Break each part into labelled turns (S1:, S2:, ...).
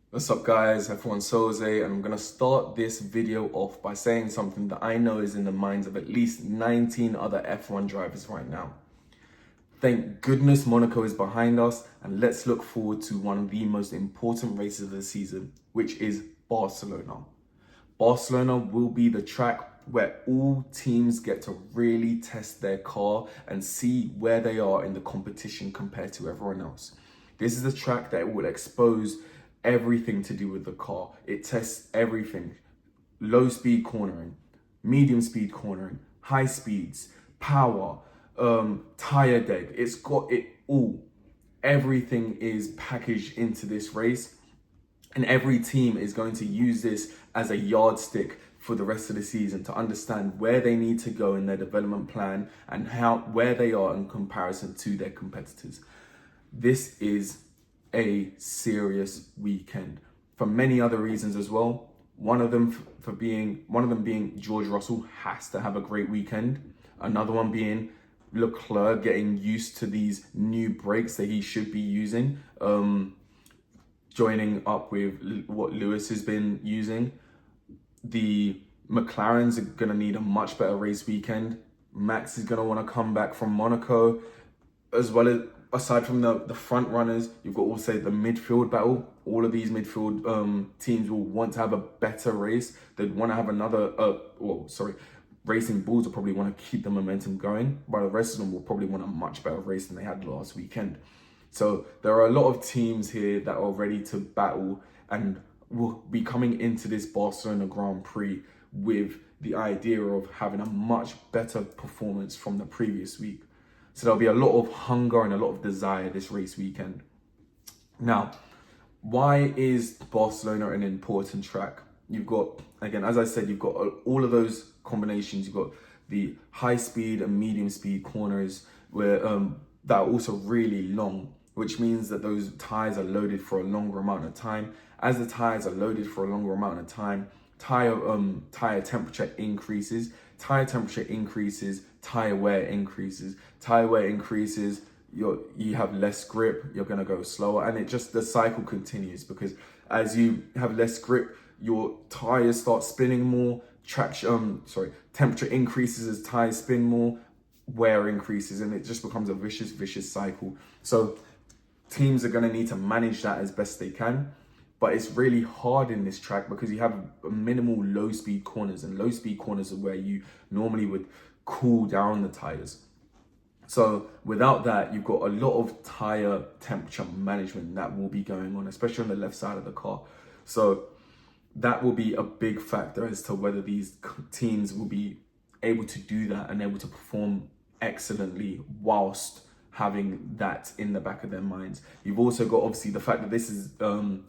S1: What's up guys, everyone Soze, and I'm going to start this video off by saying something that I know is in the minds of at least 19 other F1 drivers right now. Thank goodness Monaco is behind us, and let's look forward to one of the most important races of the season, which is Barcelona. Barcelona will be the track where all teams get to really test their car and see where they are in the competition compared to everyone else. This is a track that will expose everything to do with the car. It tests everything: low speed cornering, medium speed cornering, high speeds, power, tire deck. It's got it all. Everything is packaged into this race, and every team is going to use this as a yardstick for the rest of the season to understand where they need to go in their development plan and where they are in comparison to their competitors. This is a serious weekend for many other reasons as well. One of them being George Russell has to have a great weekend. Another one being Leclerc getting used to these new brakes that he should be using, joining up with what Lewis has been using. The McLarens are going to need a much better race weekend. Max is going to want to come back from Monaco, as well as, aside from the front runners, you've got also the midfield battle. All of these midfield teams will want to have a better race. They'd want to have another, Racing Bulls will probably want to keep the momentum going, while the rest of them will probably want a much better race than they had last weekend. So there are a lot of teams here that are ready to battle and will be coming into this Barcelona Grand Prix with the idea of having a much better performance from the previous week. So there'll be a lot of hunger and a lot of desire this race weekend. Now, why is Barcelona an important track? You've got, again, as I said, you've got all of those combinations. You've got the high speed and medium speed corners where that are also really long, which means that those tires are loaded for a longer amount of time. As the tires are loaded for a longer amount of time, tire temperature increases. Tire temperature increases, tire wear increases. Tire wear increases, you have less grip, you're gonna go slower, and the cycle continues, because as you have less grip, your tires start spinning more. Temperature increases as tires spin more, wear increases, and it just becomes a vicious cycle. So teams are going to need to manage that as best they can, but it's really hard in this track because you have minimal low speed corners, and low speed corners are where you normally would cool down the tires. So without that, you've got a lot of tire temperature management that will be going on, especially on the left side of the car. So that will be a big factor as to whether these teams will be able to do that and able to perform excellently whilst having that in the back of their minds. You've also got obviously the fact that this is the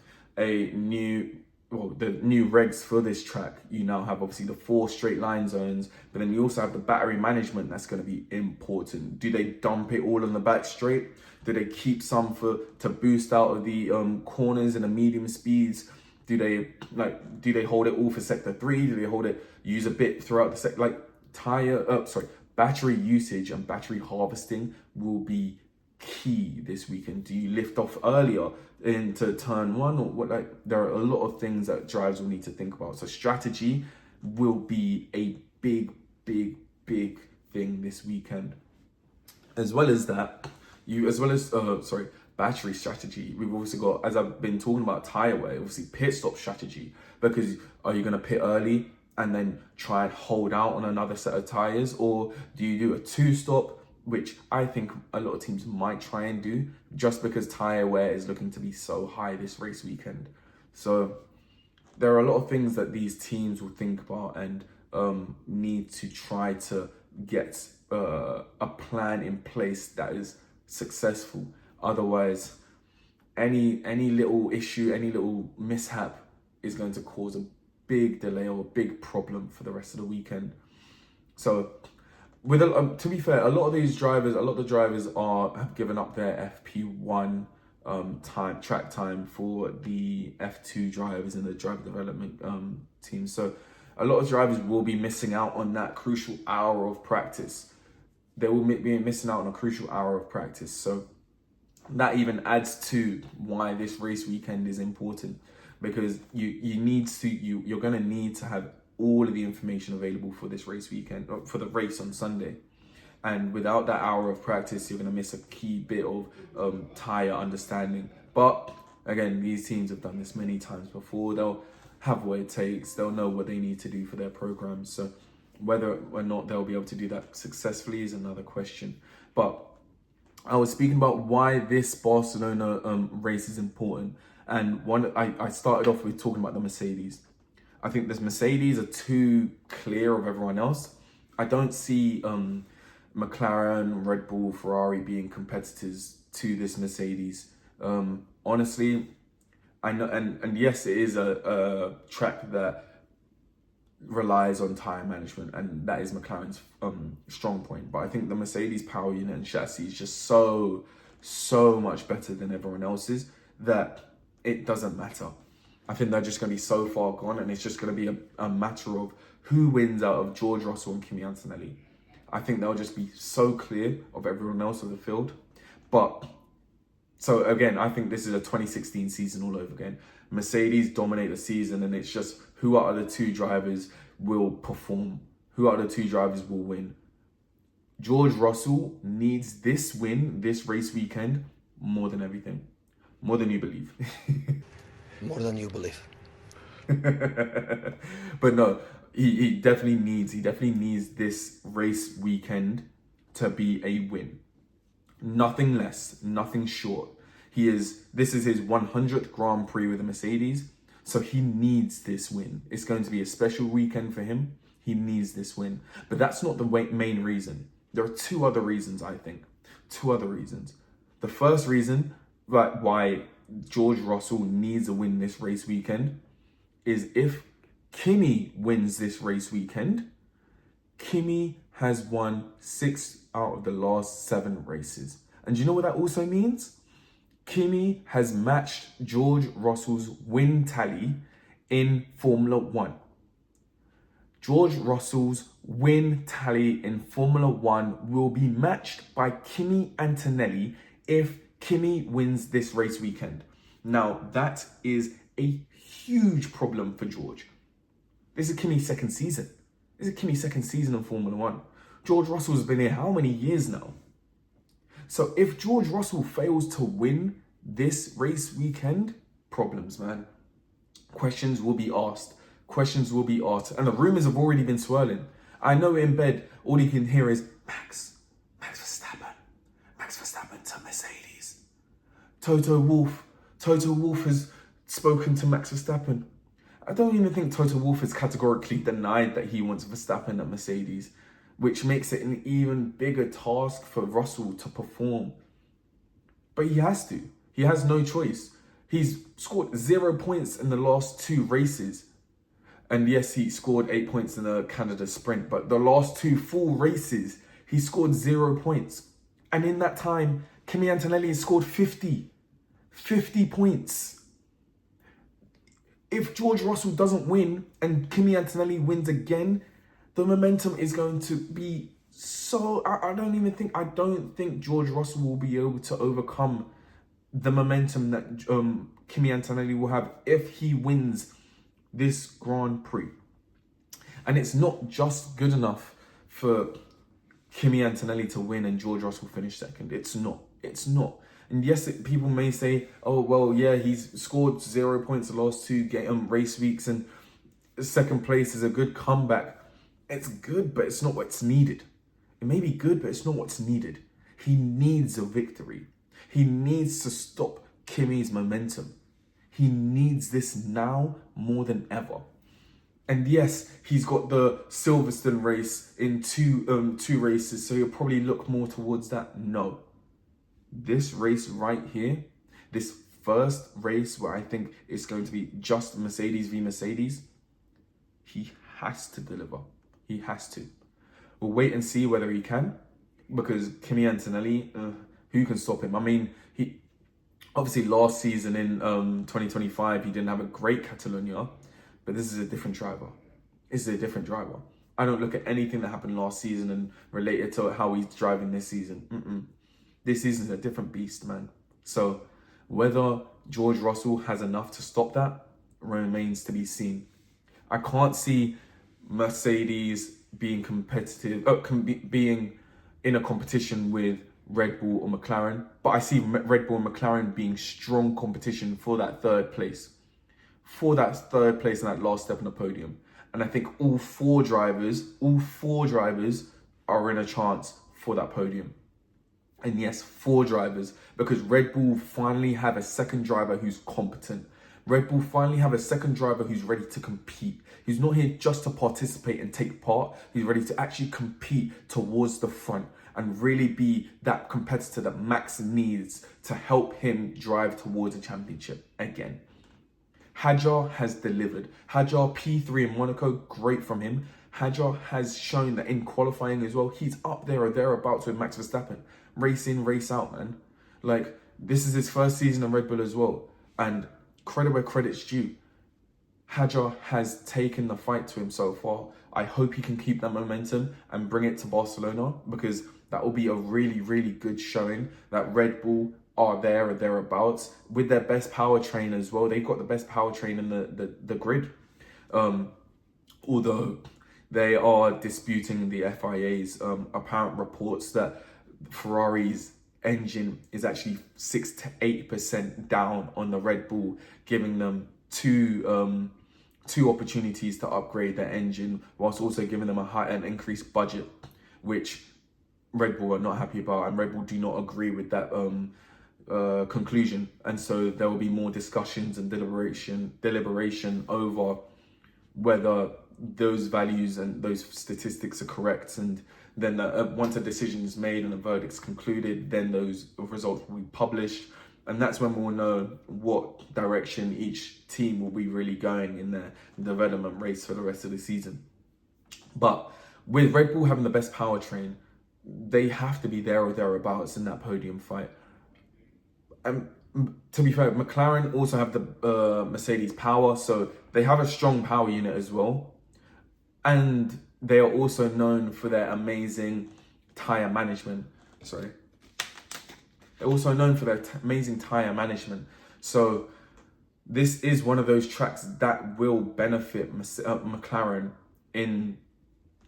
S1: new regs for this track. You now have obviously the 4 straight line zones, but then you also have the battery management that's going to be important. Do they dump it all on the back straight? Do they keep some to boost out of the corners and the medium speeds? Do they hold it all for sector 3? Do they use a bit throughout the battery usage and battery harvesting will be key this weekend. Do you lift off earlier into turn 1 or what? There are a lot of things that drivers will need to think about. So strategy will be a big thing this weekend. As well as that, battery strategy. We've also got, as I've been talking about, tire wear, obviously pit stop strategy, because are you going to pit early and then try and hold out on another set of tires, or do you do a 2-stop, which I think a lot of teams might try and do, just because tire wear is looking to be so high this race weekend. So there are a lot of things that these teams will think about and need to try to get a plan in place that is successful. Otherwise, any little issue, any little mishap is going to cause a big delay or a big problem for the rest of the weekend. So, to be fair, a lot of the drivers have given up their FP1 track time for the F2 drivers and the driver development team. So a lot of drivers will be missing out on that crucial hour of practice. They will be missing out on a crucial hour of practice. So that even adds to why this race weekend is important, because you're going to need to have all of the information available for this race weekend, for the race on Sunday. And without that hour of practice, you're going to miss a key bit of tyre understanding. But again, these teams have done this many times before. They'll have what it takes. They'll know what they need to do for their programs. So whether or not they'll be able to do that successfully is another question. But I was speaking about why this Barcelona race is important. And I started off with talking about the Mercedes. I think the Mercedes are too clear of everyone else. I don't see McLaren, Red Bull, Ferrari being competitors to this Mercedes. Honestly, I know, and yes, it is a track that relies on tyre management, and that is McLaren's strong point. But I think the Mercedes power unit and chassis is just so much better than everyone else's that it doesn't matter. I think they're just going to be so far gone, and it's just going to be a matter of who wins out of George Russell and Kimi Antonelli. I think they'll just be so clear of everyone else of the field. But so again, I think this is a 2016 season all over again. Mercedes dominate the season, and it's just who out of the two drivers will perform, who out of the two drivers will win. George Russell needs this win, this race weekend, more than everything, more than you believe.
S2: More than you believe.
S1: But no, he definitely needs this race weekend to be a win. Nothing less, nothing short. This is his 100th Grand Prix with a Mercedes, so he needs this win. It's going to be a special weekend for him. He needs this win. But that's not the main reason. There are two other reasons, I think. Two other reasons. The first reason why George Russell needs a win this race weekend is if Kimi wins this race weekend, Kimi has won 6 out of the last 7 races. And do you know what that also means? Kimi has matched George Russell's win tally in Formula 1. George Russell's win tally in Formula 1 will be matched by Kimi Antonelli if Kimi wins this race weekend. Now, that is a huge problem for George. This is Kimi's second season. This is Kimi's second season in Formula 1. George Russell's been here how many years now? So if George Russell fails to win this race weekend, problems, man. Questions will be asked. Questions will be asked. And the rumors have already been swirling. I know in bed, all you can hear is Max Verstappen to Mercedes. Toto Wolff has spoken to Max Verstappen. I don't even think Toto Wolff has categorically denied that he wants Verstappen at Mercedes, which makes it an even bigger task for Russell to perform. But he has to. He has no choice. He's scored 0 points in the last 2 races. And yes, he scored 8 points in the Canada sprint, but the last 2 full races, he scored 0 points. And in that time, Kimi Antonelli has scored 50 points. If George Russell doesn't win and Kimi Antonelli wins again, the momentum is going to be so... I don't think George Russell will be able to overcome the momentum that Kimi Antonelli will have if he wins this Grand Prix. And it's not just good enough for Kimi Antonelli to win and George Russell finish second. It's not. And yes, people may say, oh, well, yeah, he's scored 0 points the last 2 race weeks and second place is a good comeback. It's good, but it's not what's needed. It may be good, but it's not what's needed. He needs a victory. He needs to stop Kimi's momentum. He needs this now more than ever. And yes, he's got the Silverstone race in two races, so he'll probably look more towards that. No. This race right here, this first race where I think it's going to be just Mercedes v Mercedes, he has to deliver. He has to. We'll wait and see whether he can, because Kimi Antonelli, who can stop him? I mean, he obviously last season in 2025, he didn't have a great Catalonia, but this is a different driver. This is a different driver. I don't look at anything that happened last season and relate it to how he's driving this season. This season's a different beast, man. So whether George Russell has enough to stop that, remains to be seen. I can't see Mercedes being competitive, being in a competition with Red Bull or McLaren, but I see Red Bull and McLaren being strong competition for that third place. For that third place and that last step on the podium. And I think all four drivers are in a chance for that podium. And yes, 4 drivers, because Red Bull finally have a second driver who's competent. Red Bull finally have a second driver who's ready to compete. He's not here just to participate and take part. He's ready to actually compete towards the front and really be that competitor that Max needs to help him drive towards a championship again. Hadjar has delivered. Hadjar P3 in Monaco, great from him. Hadjar has shown that in qualifying as well, he's up there or thereabouts with Max Verstappen. Race in, race out, man. Like, this is his first season in Red Bull as well. And credit where credit's due. Hadjar has taken the fight to him so far. I hope he can keep that momentum and bring it to Barcelona, because that will be a really, really good showing that Red Bull are there or thereabouts with their best powertrain as well. They've got the best powertrain in the grid. Although they are disputing the FIA's apparent reports that Ferrari's engine is actually 6 to 8% down on the Red Bull, giving them two opportunities to upgrade their engine, whilst also giving them an increased budget, which Red Bull are not happy about, and Red Bull do not agree with that conclusion. And so there will be more discussions and deliberation over whether those values and those statistics are correct. And then once a decision is made and a verdict's concluded, then those results will be published. And that's when we'll know what direction each team will be really going in their development race for the rest of the season. But with Red Bull having the best powertrain, they have to be there or thereabouts in that podium fight. And to be fair, McLaren also have the Mercedes power, so they have a strong power unit as well. And they are also known for their amazing tyre management. They're also known for their amazing tyre management. So this is one of those tracks that will benefit McLaren in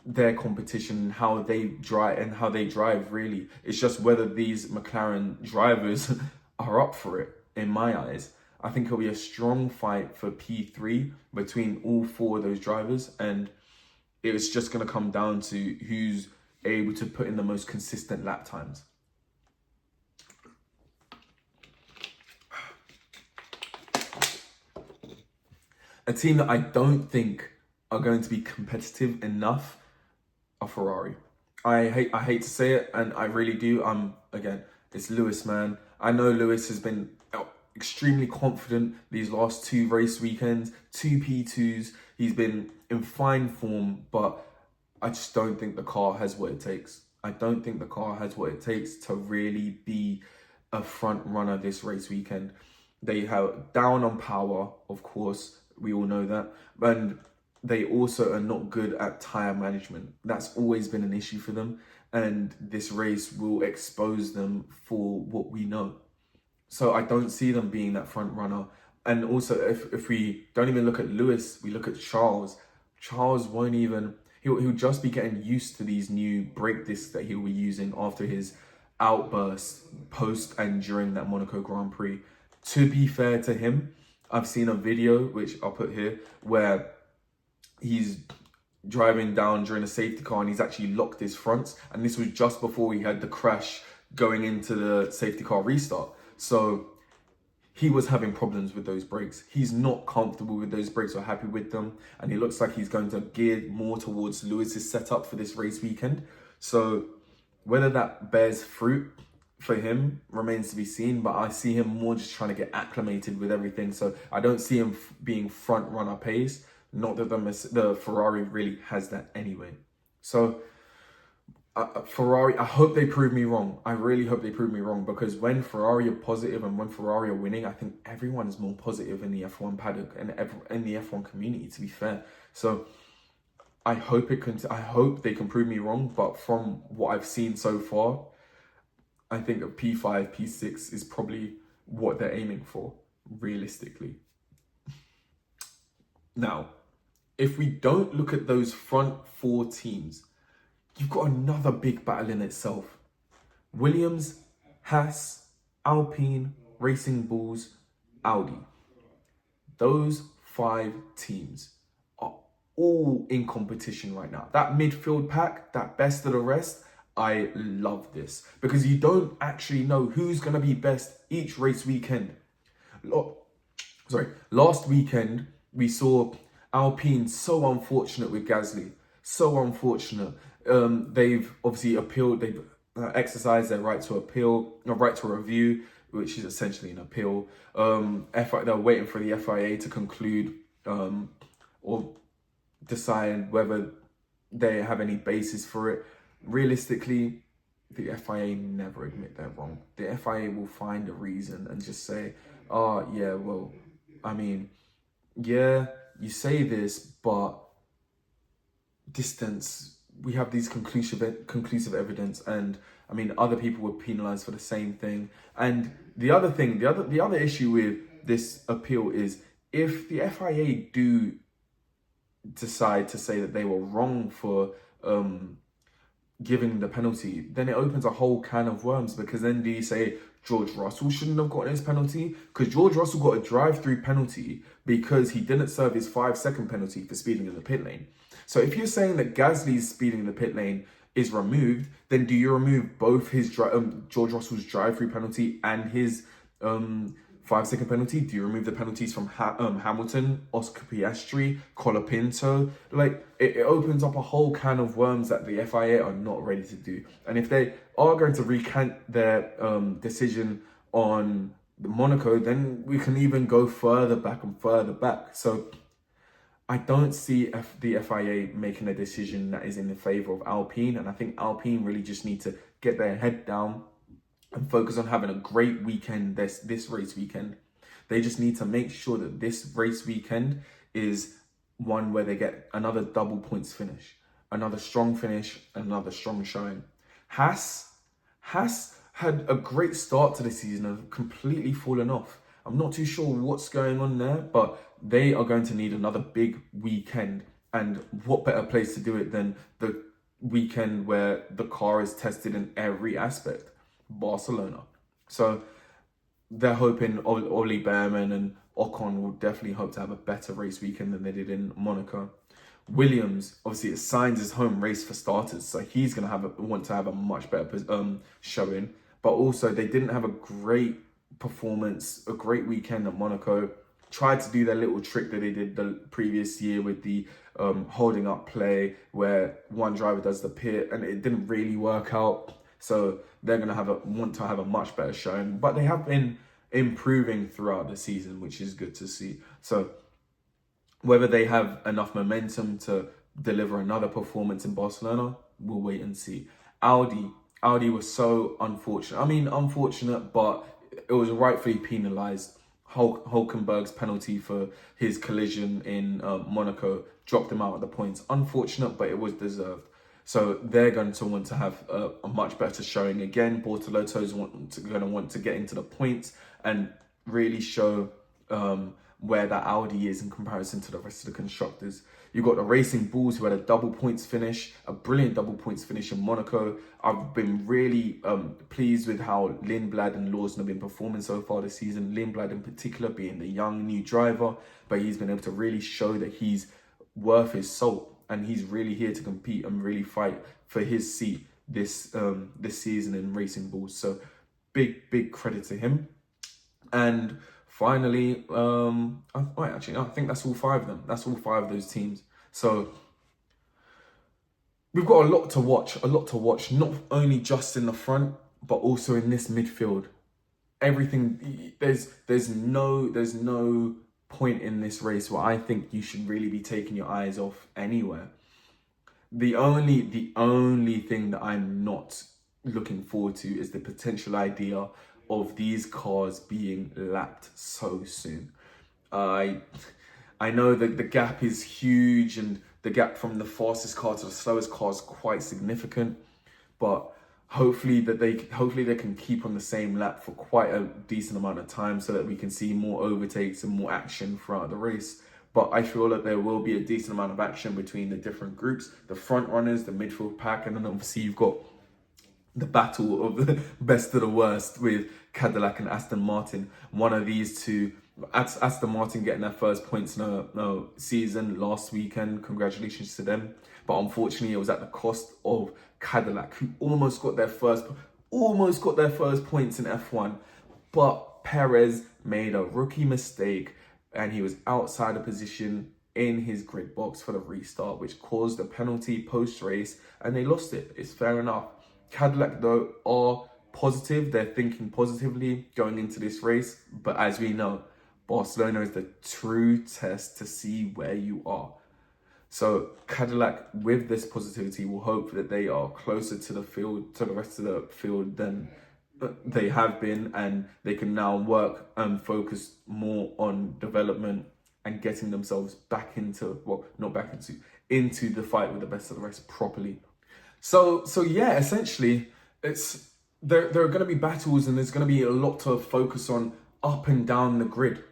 S1: their competition, how they drive really. It's just whether these McLaren drivers are up for it, in my eyes. I think it'll be a strong fight for P3 between all 4 of those drivers, and it's just going to come down to who's able to put in the most consistent lap times. A team that I don't think are going to be competitive enough are Ferrari. I hate to say it, and I really do. Again, it's Lewis, man. I know Lewis has been extremely confident these last 2 race weekends, 2 P2s. He's been in fine form, but I just don't think the car has what it takes. I don't think the car has what it takes to really be a front runner this race weekend. They have down on power, of course. We all know that. And they also are not good at tyre management. That's always been an issue for them. And this race will expose them for what we know. So I don't see them being that front runner. And also, if we don't even look at Lewis, we look at Charles. Charles won't even... He'll just be getting used to these new brake discs that he'll be using after his outburst post and during that Monaco Grand Prix. To be fair to him, I've seen a video, which I'll put here, where he's driving down during a safety car and he's actually locked his fronts. And this was just before he had the crash going into the safety car restart. So he was having problems with those brakes. He's not comfortable with those brakes or happy with them. And it looks like he's going to gear more towards Lewis's setup for this race weekend. So whether that bears fruit for him remains to be seen, but I see him more just trying to get acclimated with everything. So I don't see him being front runner pace. Not that the Ferrari really has that anyway. So Ferrari, I hope they prove me wrong. I really hope they prove me wrong, because when Ferrari are positive and when Ferrari are winning, I think everyone is more positive in the F1 paddock and in the F1 community, to be fair. So I hope they can prove me wrong, but from what I've seen so far, I think a P5, P6 is probably what they're aiming for, realistically. Now, if we don't look at those front four teams, you've got another big battle in itself. Williams, Haas, Alpine, Racing Bulls, Audi. Those 5 teams are all in competition right now. That midfield pack, that best of the rest, I love this because you don't actually know who's going to be best each race weekend. Last weekend we saw Alpine so unfortunate with Gasly. So unfortunate. They've obviously appealed, they've exercised their right to appeal, a right to review, which is essentially an appeal. They're waiting for the FIA to conclude or decide whether they have any basis for it. Realistically, the FIA never admit they're wrong. The FIA will find a reason and just say, oh, yeah, well, I mean, yeah, you say this, but distance, we have these conclusive evidence, and I mean, other people were penalized for the same thing. And the other thing, the other issue with this appeal is if the FIA do decide to say that they were wrong for giving the penalty, then it opens a whole can of worms, because then do you say George Russell shouldn't have gotten his penalty? Because George Russell got a drive-through penalty because he didn't serve his 5-second penalty for speeding in the pit lane. So if you're saying that Gasly's speeding in the pit lane is removed, then do you remove both his George Russell's drive-through penalty and his 5-second penalty? Do you remove the penalties from Hamilton, Oscar Piastri, Colapinto? Like, it opens up a whole can of worms that the FIA are not ready to do. And if they are going to recant their decision on Monaco, then we can even go further back and further back. So I don't see the FIA making a decision that is in the favour of Alpine. And I think Alpine really just need to get their head down and focus on having a great weekend this race weekend. They just need to make sure that this race weekend is one where they get another double points finish, another strong finish, another strong showing. Haas had a great start to the season and have completely fallen off. I'm not too sure what's going on there, but they are going to need another big weekend. And what better place to do it than the weekend where the car is tested in every aspect? Barcelona. So they're hoping Oli Behrman and Ocon will definitely hope to have a better race weekend than they did in Monaco. Williams, obviously, it signs his home race for starters, so he's going to want to have a much better showing. But also, they didn't have a great performance, a great weekend at Monaco. Tried to do their little trick that they did the previous year with the holding up play, where one driver does the pit, and it didn't really work out. So they're going to want to have a much better showing. But they have been improving throughout the season, which is good to see. So whether they have enough momentum to deliver another performance in Barcelona, we'll wait and see. Audi was so unfortunate. I mean, unfortunate, but it was rightfully penalised. Hulkenberg's penalty for his collision in Monaco dropped him out of the points. Unfortunate, but it was deserved. So they're going to want to have a much better showing again. Bortolotto's going to want to get into the points and really show where that Audi is in comparison to the rest of the constructors. You've got the Racing Bulls, who had a double points finish, a brilliant double points finish in Monaco. I've been really pleased with how Lindblad and Lawson have been performing so far this season. Lindblad in particular being the young new driver, but he's been able to really show that he's worth his salt and he's really here to compete and really fight for his seat this season in Racing Bulls. So big credit to him. And finally, I think that's all 5 of them. That's all 5 of those teams. So we've got a lot to watch, not only just in the front, but also in this midfield. Everything, there's no point in this race where I think you should really be taking your eyes off anywhere. The only thing that I'm not looking forward to is the potential idea of these cars being lapped so soon. I know that the gap is huge and the gap from the fastest car to the slowest car is quite significant, but hopefully they can keep on the same lap for quite a decent amount of time so that we can see more overtakes and more action throughout the race. But I feel that there will be a decent amount of action between the different groups, the front runners, the midfield pack, and then obviously you've got the battle of the best of the worst with Cadillac and Aston Martin. One of these two, Aston Martin getting their first points in a season last weekend. Congratulations to them. But unfortunately, it was at the cost of Cadillac, who almost got their first points in F1. But Perez made a rookie mistake and he was outside of position in his grid box for the restart, which caused a penalty post-race, and they lost it. It's fair enough. Cadillac, though, are positive. They're thinking positively going into this race. But as we know, Barcelona is the true test to see where you are. So Cadillac, with this positivity, will hope that they are closer to the field, to the rest of the field than they have been, and they can now work and focus more on development and getting themselves back into, well, not back into the fight with the best of the rest properly. So yeah, essentially, there are going to be battles, and there's going to be a lot to focus on up and down the grid.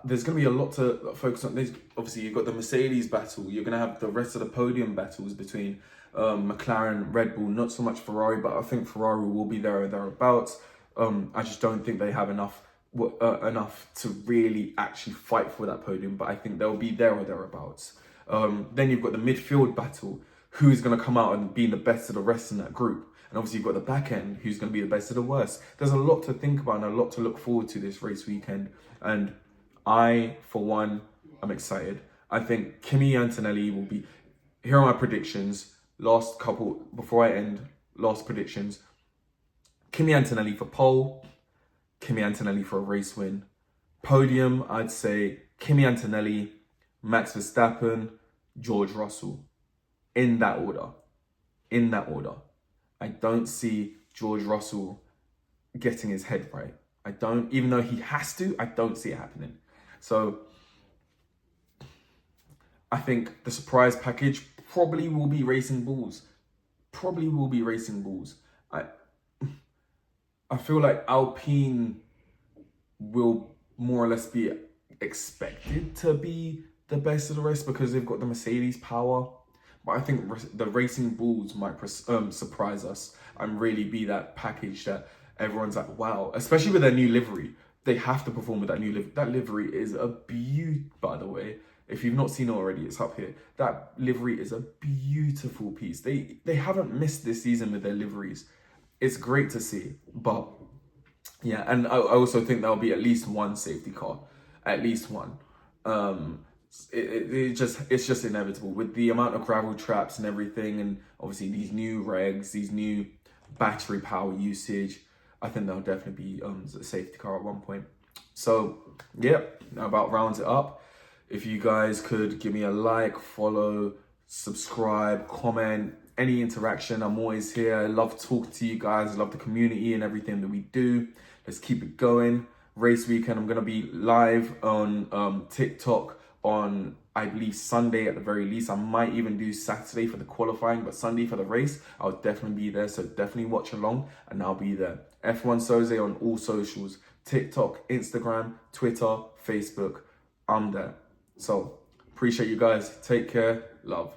S1: There's going to be a lot to focus on. Obviously, you've got the Mercedes battle. You're going to have the rest of the podium battles between McLaren, Red Bull, not so much Ferrari, but I think Ferrari will be there or thereabouts. I just don't think they have enough to really actually fight for that podium, but I think they'll be there or thereabouts. Then you've got the midfield battle. Who's going to come out and be the best of the rest in that group? And obviously you've got the back end, who's going to be the best of the worst. There's a lot to think about and a lot to look forward to this race weekend. And I, for one, am excited. I think Kimi Antonelli will be... Here are my predictions. Before I end, last predictions. Kimi Antonelli for pole. Kimi Antonelli for a race win. Podium, I'd say Kimi Antonelli, Max Verstappen, George Russell. In that order. I don't see George Russell getting his head right. Even though he has to, I don't see it happening. So I think the surprise package probably will be Racing Bulls. I feel like Alpine will more or less be expected to be the best of the rest because they've got the Mercedes power. But I think the Racing Bulls might surprise us and really be that package that everyone's like, wow. Especially with their new livery. They have to perform with that new livery. That livery is a beaut, by the way. If you've not seen it already, it's up here. That livery is a beautiful piece. They haven't missed this season with their liveries. It's great to see. But yeah, and I also think there'll be at least one safety car. At least one. It's just inevitable with the amount of gravel traps and everything, and obviously these new regs, these new battery power usage. I think there'll definitely be a safety car at one point. So yeah, that about rounds it up. If you guys could give me a like, follow, subscribe, comment, any interaction, I'm always here. I love talking to you guys. I love the community and everything that we do. Let's keep it going. Race weekend, I'm gonna be live on TikTok on, I believe, Sunday at the very least. I might even do Saturday for the qualifying, but Sunday for the race, I'll definitely be there. So definitely watch along and I'll be there. F1 Soze on all socials, TikTok, Instagram, Twitter, Facebook. I'm there. So appreciate you guys. Take care. Love.